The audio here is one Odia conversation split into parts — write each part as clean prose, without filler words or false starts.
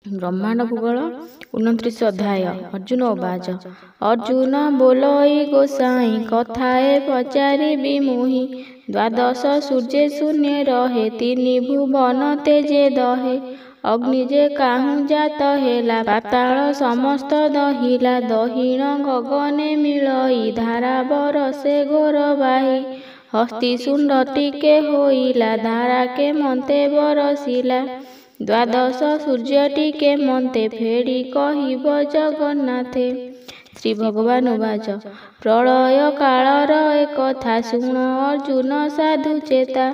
ବ୍ରହ୍ମାଣ୍ଡ ଭୂଗୋଳ 29 ଅଧ୍ୟାୟ। ଅର୍ଜୁନ ଉବାଚ ଅର୍ଜୁନ ବୋଲଇ ଗୋସାଇଁ କଥାଏ ପଚାରିବି ମୁହିଁ। ଦ୍ୱାଦଶ ସୂର୍ଯ୍ୟ ଶୂନ୍ୟ ରହେ ତିନି ଭୁବନ ତେଜେ ଦହେ। ଅଗ୍ନି ଯେ କାହୁଁ ଜାତ ହେଲା ପାତାଳ ସମସ୍ତ ଦହିଲା। ଦହିଣ ଗଗନେ ମିଳଇ ଧାରା ବରସେ ଘୋର ବାହି। ହସ୍ତି ଶୁଣ୍ଡ ଟିକେ ହୋଇଲା ଧାରାକେ ମନ୍ତେ ବରସିଲା। ଦ୍ୱାଦଶ ସୂର୍ଯ୍ୟ ଟିକେ ମନ୍ତେ ଫେଡ଼ି କହିବ ଜଗନ୍ନାଥେ। ଶ୍ରୀ ଭଗବାନ ଉବାଚ ପ୍ରଳୟ କାଳର ଏକଥା ଶୁଣ ଅର୍ଜୁନ ସାଧୁ ଚେତା।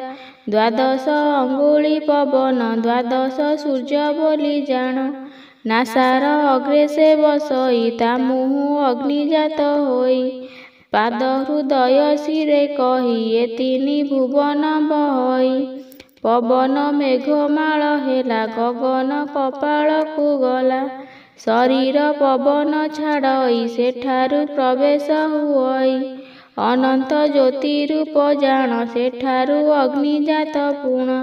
ଦ୍ୱାଦଶ ଅଙ୍ଗୁଳି ପବନ ଦ୍ୱାଦଶ ସୂର୍ଯ୍ୟ ବୋଲି ଜାଣ। ନାସାର ଅଗ୍ରେ ସେ ବସଇ ତା ମୁହୁଁ ଅଗ୍ନିଜାତ ହୋଇ। ପାଦ ହୃଦୟ ଶିରେ କହି ଏ ତିନି ଭୁବନ ବହଇ। ପବନ ମେଘମାଳ ହେଲା ଗଗନ କପାଳକୁ ଗଲା। ଶରୀର ପବନ ଛାଡ଼ଇ ସେଠାରୁ ପ୍ରବେଶ ହୁଅଇ। ଅନନ୍ତ ଜ୍ୟୋତି ରୂପ ଜାଣ ସେଠାରୁ ଅଗ୍ନିଜାତ ପୁଣ।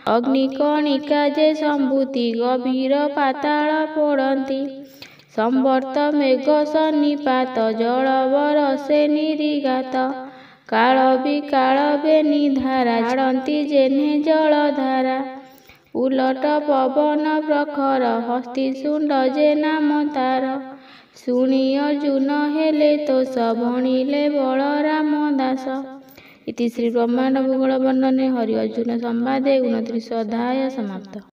ଅଗ୍ନିକଣିକା ଯେ ସମ୍ଭୂତି ଗଭୀର ପାତାଳ ପୋଡ଼ନ୍ତି। ସମ୍ବର୍ତ୍ତ ମେଘ ସନ୍ନିପାତ ଜଳ ବରସେ ନିରିଘାତ। କାଳ ବିକାଳ ବେନି ଧାରା ଛାଡ଼ନ୍ତି ଯେହ୍ନେ ଜଳଧାରା। ଉଲଟ ପବନ ପ୍ରଖର ହସ୍ତି ଶୁଣ୍ଡ ଯେ ନାମ ତାର। ଶୁଣି ଅର୍ଜୁନ ହେଲେ ତୋଷ ଭଣିଲେ ବଳରାମ ଦାସ। ଇତି ଶ୍ରୀ ବ୍ରହ୍ମାଣ୍ଡ ଭୂଗୋଳ ବର୍ଣ୍ଣନେ ହରି ଅର୍ଜୁନ ସମ୍ବାଦେ 29 ଅଧ୍ୟାୟ ସମାପ୍ତ।